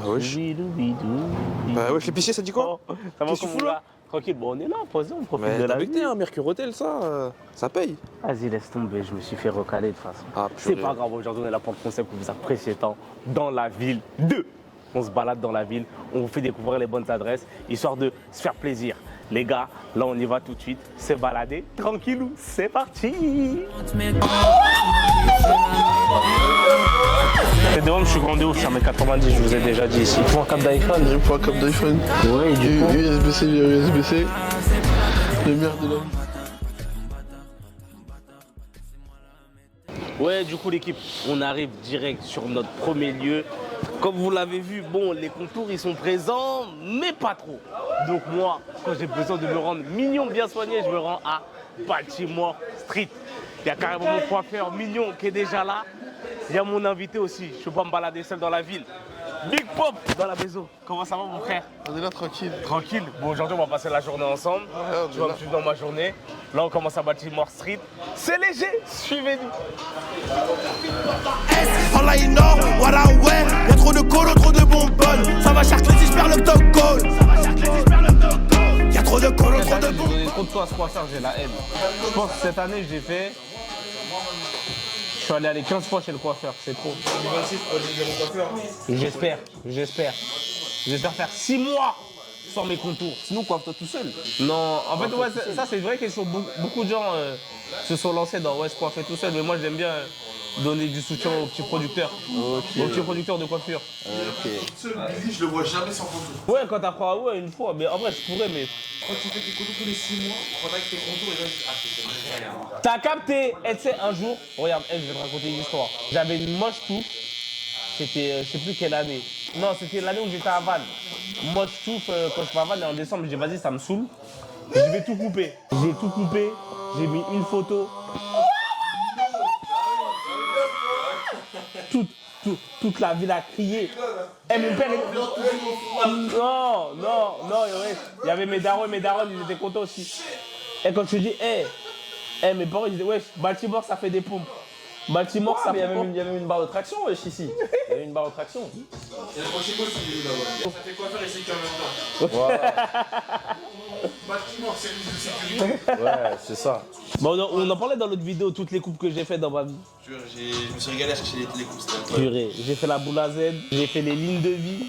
Bah wesh. Bah wesh, l'épicier, ça dit quoi? Oh, ça va Qu'est-ce que tu comme fous, on là? va? Tranquille, bon on est là, posé, on profite Mais de t'as la avec vie. un Mercure Hôtel, ça paye. Vas-y, laisse tomber, je me suis fait recaler de toute façon. Ah, C'est purée. pas grave, aujourd'hui on est là pour le concept que vous appréciez tant, dans la ville 2. On se balade dans la ville, on vous fait découvrir les bonnes adresses, histoire de se faire plaisir. Les gars, là on y va tout de suite, c'est balader, tranquillou, c'est parti. C'est devant, je suis grand de ouf, je suis à 1m90, je vous ai déjà dit ici. Pour un câble d'iPhone. J'ai pour un câble d'iPhone. Ouais, et du coup. USB-C, USB-C. Le merde de l'homme. Ouais, du coup l'équipe, on arrive direct sur notre premier lieu. Comme vous l'avez vu, bon, les contours ils sont présents, mais pas trop. Donc moi, quand j'ai besoin de me rendre mignon, bien soigné, je me rends à Baltimore Street. Il y a carrément mon coiffeur mignon qui est déjà là. Il y a mon invité aussi, je ne peux pas me balader seul dans la ville. Big Pop dans la maison. Comment ça va mon frère? On est là tranquille. Tranquille. Bon, aujourd'hui, on va passer la journée ensemble. Ouais, Tu vas me suivre dans ma journée. Là, on commence à Baltimore Street. C'est léger, suivez-nous. All I know, what I wear. Y'a trop de colo, trop de bonbonnes. Ça va charcler si j'perds l'octogone. Y'a trop de colo, trop de J'ai bonbonnes. donné trop de temps à ce coiffeur, j'ai la haine. Je pense que cette année, j'ai fait. Je suis allé aller 15 fois chez le coiffeur, c'est trop. Et j'espère faire 6 mois sans mes contours. Sinon, coiffe-toi tout seul. Non, en fait, ouais, ça c'est une vraie question. Beaucoup de gens se sont lancés dans ouais, se coiffer tout seul, mais moi j'aime bien donner du soutien aux petits producteurs. Aux petits producteurs de coiffure. Seul Billy, je le vois jamais sans contour. Ouais, quand t'apprends, ouais, une fois, mais en vrai, je pourrais, mais. Quand tu fais tes contours tous les 6 mois, quand t'as avec tes contours, les gens disent ah, c'est rien. T'as capté, et tu sais, un jour, regarde, je vais te raconter une histoire. J'avais une moche touffe, c'était, je sais plus quelle année. Non, c'était l'année où j'étais à Vannes. Moche touffe, quand je suis à Vannes, et en décembre, j'ai dit, vas-y, ça me saoule. Je vais tout couper. J'ai tout coupé, j'ai mis une photo. Toute la ville a crié. Et mon père, non, il y avait mes darons, ils étaient contents aussi. Et quand tu dis, mes parents ils disaient, ouais, Baltimore ça fait des pompes. Baltimore ça Il y fait avait même, il y avait même une barre de traction, wesh, ici. Il y avait une barre de traction. Il y a le prochain boss qui est là-bas. Ça fait quoi faire ici en même temps? Baltimore, service de sécurité. Ouais, c'est ça. Bon, on en parlait dans l'autre vidéo, toutes les coupes que j'ai faites dans ma vie. Je me suis régalé à chercher les coupes, c'était incroyable. Purée, j'ai fait la boule à Z, j'ai fait les lignes de vie.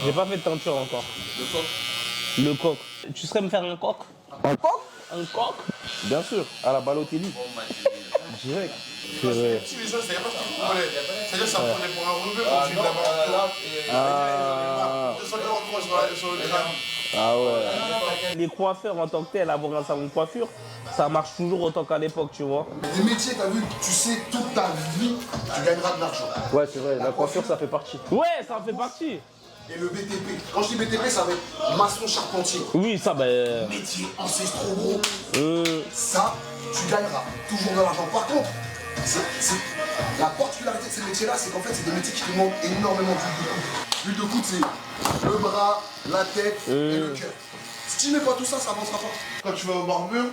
J'ai pas fait de teinture encore. Le coq. Tu serais me faire un coq? Un coq? Un coq? Bien sûr, à la Balotelli. Direct. Purée. Si les gens, c'est pas ce qu'ils prenaient. C'est-à-dire que ça prenait pour un relevé quand tu viens là-bas. Ah. 243 sur le crâne. Ah ouais. Les coiffeurs en tant que tel, avoir un salon de coiffure, ça marche toujours autant qu'à l'époque, tu vois. Des métiers, t'as vu, tu sais toute ta vie, tu gagneras de l'argent. Ouais, c'est vrai, la coiffure, ça fait partie. Ouais, ça en fait partie. Et le BTP, quand je dis BTP, ça va être maçon charpentier. Oui, ça, ben. Métier ancestraux gros, Euh, ça, tu gagneras toujours de l'argent. Par contre, la particularité de ces métiers-là, c'est qu'en fait, c'est des métiers qui demandent énormément d'huile de coude. L'huile de coude, c'est le bras, la tête et le cœur. Si tu mets pas tout ça, ça avancera pas. Quand tu vas au barbeur,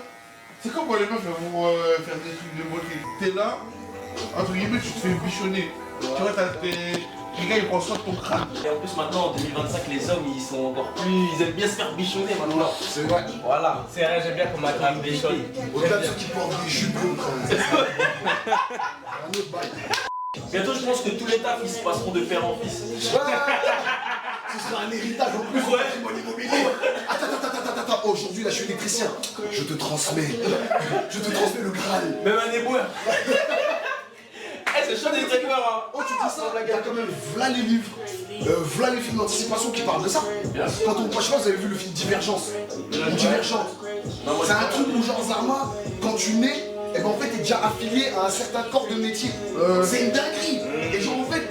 c'est comme pour les meufs vont faire des trucs de beauté. T'es là, entre guillemets, tu te fais bichonner. Tu vois, les gars, ils prennent soin de ton crâne. Et en plus maintenant en 2025 les hommes ils sont encore plus. Ils aiment bien se faire bichonner maintenant. C'est vrai. Voilà. c'est vrai, j'aime bien qu'on m'a bichonne. Au-delà de ceux qui portent des jupes, un autre bail. Bientôt je pense que tous les tafs ils se passeront de père en fils. Ce sera un héritage en plus du patrimoine immobilier. Attends, aujourd'hui là je suis électricien. Je te transmets le Graal. Même un éboueur. C'est chaud des trackers hein. Oh tu dis ça, il y a quand même v'là les livres, v'là les films d'anticipation qui parlent de ça. Quand on, je sais pas, vous avez vu le film Divergence ou Divergente. C'est un truc où genre Zarma, quand tu nais, et ben en fait t'es déjà affilié à un certain corps de métier. C'est une dinguerie. Et genre en fait,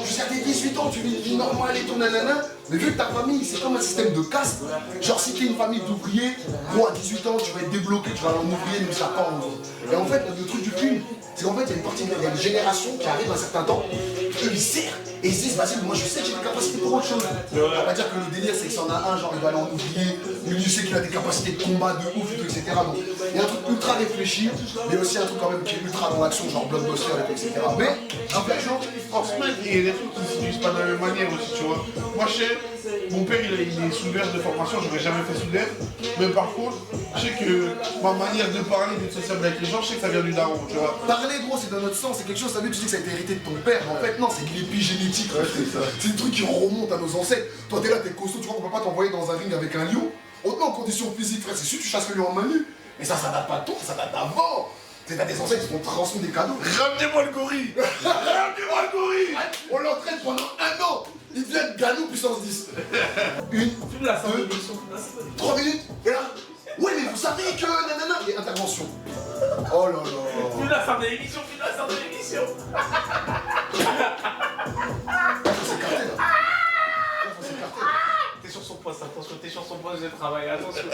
jusqu'à tes 18 ans, tu vis une vie normale et ton nanana, mais vu que ta famille, c'est comme un système de caste. Genre si t'es une famille d'ouvriers, gros à 18 ans, tu vas être débloqué, tu vas aller en ouvrier, mais ça part en ouvrier. Et en fait, le truc du film, c'est qu'en fait, il y a une partie, il y a une génération qui arrive à un certain temps, eux ils serrent, et ils se disent, vas-y, moi je sais que j'ai des capacités pour autre chose. On va dire que le délire, c'est que s'il y en a un, genre il va aller en ouvrier, lui il sait qu'il a des capacités de combat de ouf, et tout, etc. Donc il y a un truc ultra réfléchi, mais aussi un truc quand même qui est ultra dans l'action, genre blockbuster, etc. Mais, Divergent, En semaine, il y a des trucs qui ne s'utilisent pas de la même manière aussi, tu vois. Moi, je sais, mon père, il est soudeur de formation, j'aurais jamais fait soudeur. Mais par contre, je sais que ma manière de parler, d'être sociable avec les gens, je sais que ça vient du daron, tu vois. parler, gros, c'est dans notre sang, c'est quelque chose, t'as vu, tu dis que ça a été hérité de ton père, mais en fait, non, c'est de l'épigénétique. C'est des trucs qui remontent à nos ancêtres. Toi, t'es là, t'es costaud, tu vois qu'on peut pas t'envoyer dans un ring avec un lion. Autant en conditions physiques, frère, c'est sûr, tu chasses le lion en main nue. Mais ça date pas de toi, ça date d'avant. C'est t'as des ancêtres qui sont transmis des cadeaux. Ramenez-moi le gorille. Ramenez-moi le gorille. On l'entraîne pendant 1 an. Il devient Ganou puissance 10. 1, 2, 3 minutes. Et là, ouais, mais vous savez que nanana, et intervention. Oh là là. Plus la fin de l'émission, plus la fin de l'émission. Faut s'écarter là. Faut s'écarter. T'es sur son poste, attention, t'es sur son poste de travail, attention.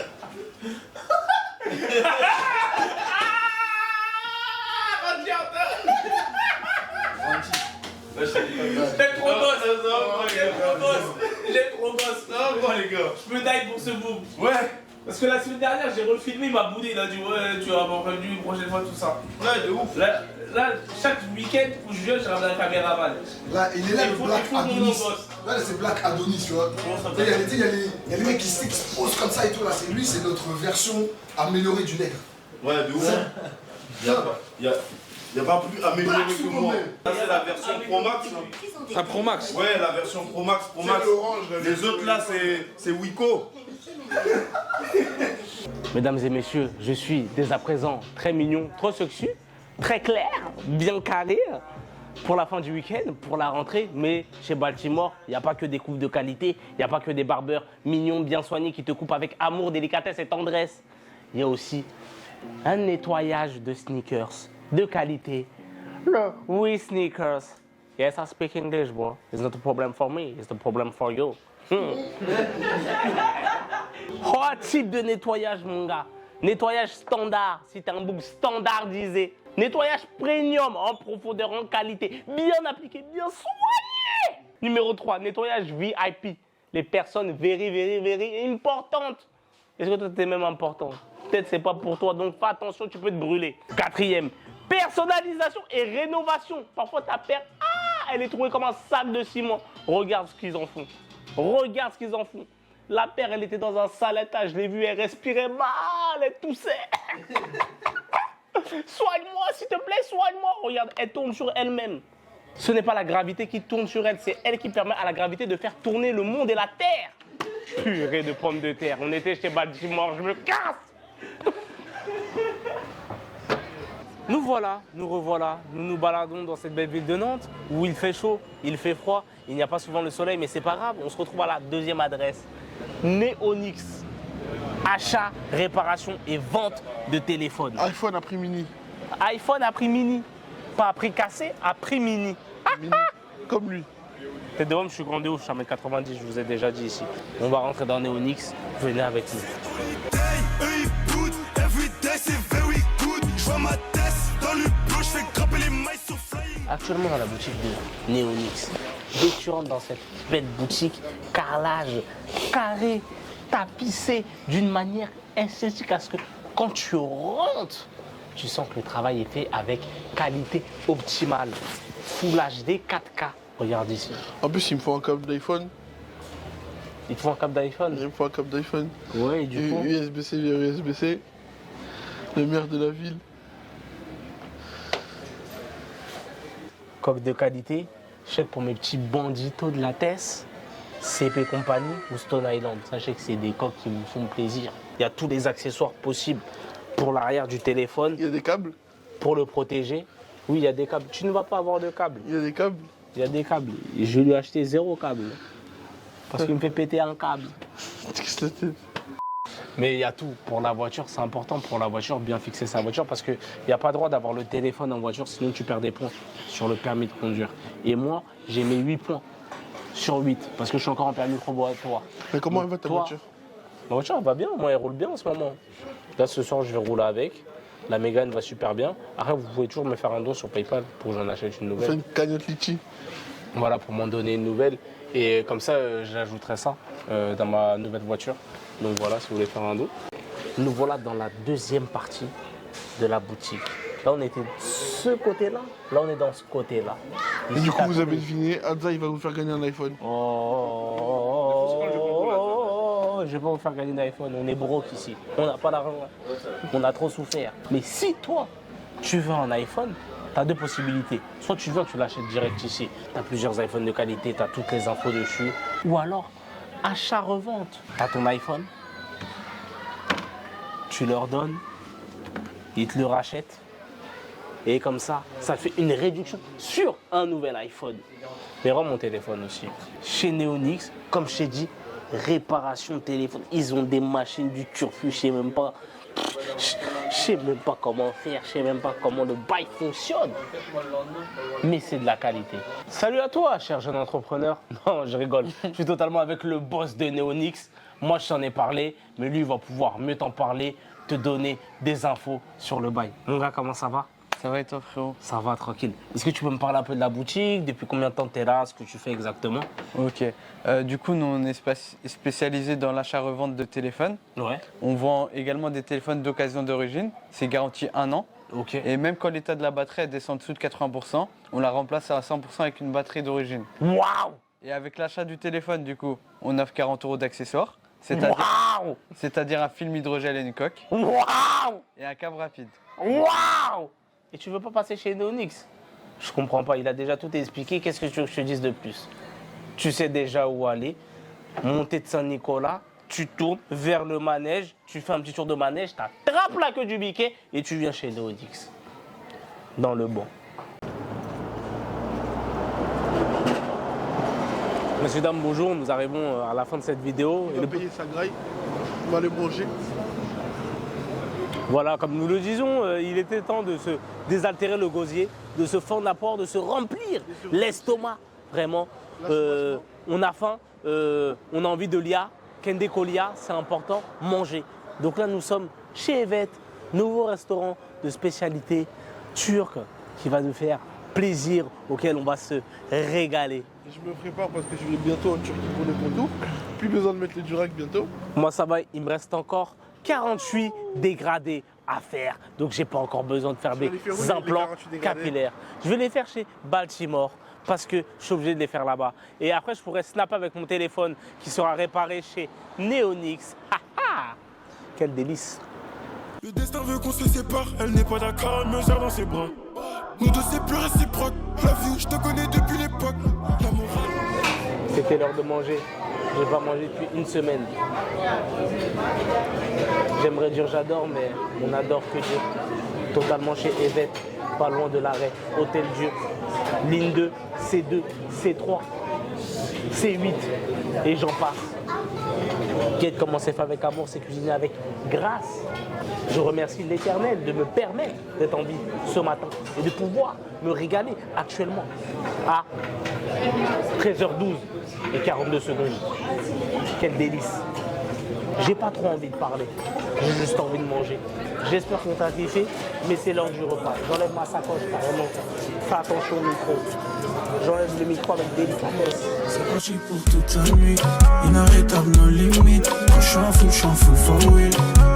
J'ai trop boss, j'ai trop boss. Non, bon, les gars. Je me die pour ce boom. Ouais. Parce que la semaine dernière, j'ai refilmé, il m'a boudé, il a dit ouais, tu vas m'en prévenu une prochaine fois, tout ça. Ouais, de ouf. Là chaque week-end où je viens, je ramène un caméraman. Là, il est là, Il le faut Black mon Adonis. boss. Là, c'est Black Adonis, tu vois. Il y a les mecs qui s'exposent comme ça et tout. Là, c'est lui, c'est notre version améliorée du nègre. Ouais, de ouf. Y a pas plus amélioré que moi. Ça, c'est la version Pro Max. Ça Pro Max. Ouais, la version Pro Max. Les autres là, c'est Wiko. Mesdames et messieurs, je suis dès à présent très mignon, trop sexy, très clair, bien carré pour la fin du week-end, pour la rentrée. Mais chez Baltimore, il n'y a pas que des coupes de qualité, il n'y a pas que des barbeurs mignons, bien soignés qui te coupent avec amour, délicatesse et tendresse. Il y a aussi un nettoyage de sneakers de qualité. Le We Sneakers. Yes, I speak English, bro. It's not a problem for me, it's a problem for you. Oh, type de nettoyage, mon gars. Nettoyage standard, si t'as un bouc standardisé. Nettoyage premium, en profondeur, en qualité. Bien appliqué, bien soigné. Numéro 3, nettoyage VIP. Les personnes very importantes. Est-ce que toi, t'es même important? Peut-être c'est pas pour toi, donc fais attention, tu peux te brûler. 4e, personnalisation et rénovation. Parfois, ta paire, elle est trouvée comme un sac de ciment. Regarde ce qu'ils en font. Regarde ce qu'ils en font. La paire, elle était dans un sale état, je l'ai vue, elle respirait mal, elle toussait. Soigne-moi, s'il te plaît, soigne-moi. Regarde, elle tourne sur elle-même. Ce n'est pas la gravité qui tourne sur elle, c'est elle qui permet à la gravité de faire tourner le monde et la terre. Purée de pommes de terre, on était chez Baltimore, je me casse. Nous voilà, nous revoilà, nous nous baladons dans cette belle ville de Nantes où il fait chaud, il fait froid, il n'y a pas souvent le soleil, mais c'est pas grave, on se retrouve à la 2e adresse. Neonix, achat, réparation et vente de téléphones. iPhone à prix mini. iPhone à prix mini, pas à prix cassé, à prix mini. Comme lui. T'es de homme, je suis grand de ouf, je suis à 1m90, je vous ai déjà dit ici. On va rentrer dans Neonix, venez avec nous. Actuellement dans la boutique de Neonix. Dès que tu rentres dans cette belle boutique, carrelage, carré, tapissé d'une manière esthétique à ce que quand tu rentres, tu sens que le travail est fait avec qualité optimale. Full HD 4K. Regarde ici. En plus, il me faut un câble d'iPhone. Il te faut un câble d'iPhone. Il me faut un câble d'iPhone. Ouais, et du coup. USB-C vers USB-C. Le maire de la ville. Coque de qualité. Chèque pour mes petits banditos de la TES, CP Company ou Stone Island. Sachez que c'est des coques qui vous font plaisir. Il y a tous les accessoires possibles pour l'arrière du téléphone. Il y a des câbles. Pour le protéger. Oui, il y a des câbles. Tu ne vas pas avoir de câbles. Il y a des câbles. Il y a des câbles. Et je lui ai acheté 0 câble. Parce qu'il me fait péter un câble. Mais il y a tout. Pour la voiture, c'est important pour la voiture, bien fixer sa voiture parce qu'il n'y a pas droit d'avoir le téléphone en voiture, sinon tu perds des points sur le permis de conduire. Et moi, j'ai mes 8 points sur 8 parce que je suis encore en permis probatoire. Mais comment elle va ta voiture? Ma voiture, elle va bien. Moi, elle roule bien en ce moment. Là, ce soir, je vais rouler avec. La Mégane va super bien. Après, vous pouvez toujours me faire un don sur PayPal pour que j'en achète une nouvelle. Fais une cagnotte litchi. Voilà, pour m'en donner une nouvelle. Et comme ça, j'ajouterai ça dans ma nouvelle voiture. Donc voilà, si vous voulez faire un don. Nous voilà dans la 2e partie de la boutique. Là, on était de ce côté-là. Là, on est dans ce côté-là. Et du coup, vous avez deviné, Hadza, il va vous faire gagner un iPhone. Je vais pas vous faire gagner un iPhone. On est broke ici. On n'a pas d'argent. On a trop souffert. Mais si toi, tu veux un iPhone, tu as deux possibilités. Soit tu viens, tu l'achètes direct ici. Tu as plusieurs iPhones de qualité, tu as toutes les infos dessus. Ou alors, achat-revente. Tu as ton iPhone, tu leur donnes, ils te le rachètent. Et comme ça, ça fait une réduction sur un nouvel iPhone. Mais rends mon téléphone aussi. Chez Neonix, comme je t'ai dit, réparation de téléphone. Ils ont des machines du turfu, je sais même pas. Je sais même pas comment faire, je sais même pas comment le bail fonctionne. Mais c'est de la qualité. Salut à toi, cher jeune entrepreneur. Non, je rigole. Je suis totalement avec le boss de Neonix. Moi, je t'en ai parlé, mais lui, il va pouvoir mieux t'en parler, te donner des infos sur le bail. Mon gars, comment ça va? Ça va et toi, frérot? Ça va, tranquille. Est-ce que tu peux me parler un peu de la boutique? Depuis combien de temps tu es là? Ce que tu fais exactement? Ok. Du coup, nous, on est spécialisé dans l'achat-revente de téléphones. Ouais. On vend également des téléphones d'occasion d'origine. C'est garanti 1 an. Ok. Et même quand l'état de la batterie descend en dessous de 80%, on la remplace à 100% avec une batterie d'origine. Waouh! Et avec l'achat du téléphone, du coup, on offre 40 € d'accessoires. C'est-à-dire un film hydrogel et une coque. Waouh! Et un câble rapide. Waouh! Et tu veux pas passer chez Neonix? Je comprends pas, il a déjà tout expliqué. Qu'est-ce que tu veux que je te dise de plus? Tu sais déjà où aller. Montée de Saint-Nicolas, tu tournes vers le manège, tu fais un petit tour de manège, tu attrapes la queue du biquet et tu viens chez Neonix. Dans le bon. Messieurs, dames, bonjour. Nous arrivons à la fin de cette vidéo. Il va payer sa graille, on va aller manger. Voilà, comme nous le disons, il était temps de se désaltérer le gosier, de se fendre la porte, de se remplir l'estomac. Vraiment, on a faim, on a envie de lia, Kende Kolia, c'est important, manger. Donc là, nous sommes chez Evet, nouveau restaurant de spécialité turque qui va nous faire plaisir, auquel on va se régaler. Je me prépare parce que je vais bientôt en Turquie pour le contour. Plus besoin de mettre le durac bientôt. Moi, ça va, il me reste encore 48 dégradés à faire. Donc, j'ai pas encore besoin de faire des implants capillaires. Je vais les faire chez Baltimore parce que je suis obligé de les faire là-bas. Et après, je pourrais snapper avec mon téléphone qui sera réparé chez Neonix. Quel délice! Le destin veut qu'on se sépare, elle n'est pas d'accord, elle me serre dans ses bras. Nous deux c'est plus réciproque, la vie je te connais depuis l'époque. C'était l'heure de manger, je n'ai pas mangé depuis une semaine. J'aimerais dire j'adore, mais on adore que Dieu. Totalement chez Evet, pas loin de l'arrêt, Hôtel Dieu. Ligne 2, C2, C3, C8 et j'en passe. Quête comment c'est fait avec amour, c'est cuisiné avec grâce. Je remercie l'Éternel de me permettre d'être en vie ce matin et de pouvoir me régaler actuellement à 13h12 et 42 secondes. Quel délice. J'ai pas trop envie de parler, j'ai juste envie de manger. J'espère qu'on t'a kiffé, mais c'est l'heure du repas. J'enlève ma sacoche carrément. Fais attention au micro. J'enlève le micro avec délicatesse. C'est parti pour toute la nuit, inarrêtable, nos limites. Quand je suis en full for real.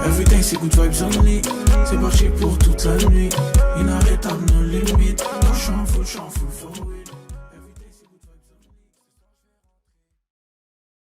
Everything c'est good vibes only. C'est parti pour toute la nuit, inarrêtable, nos limites. Quand je suis en full for real.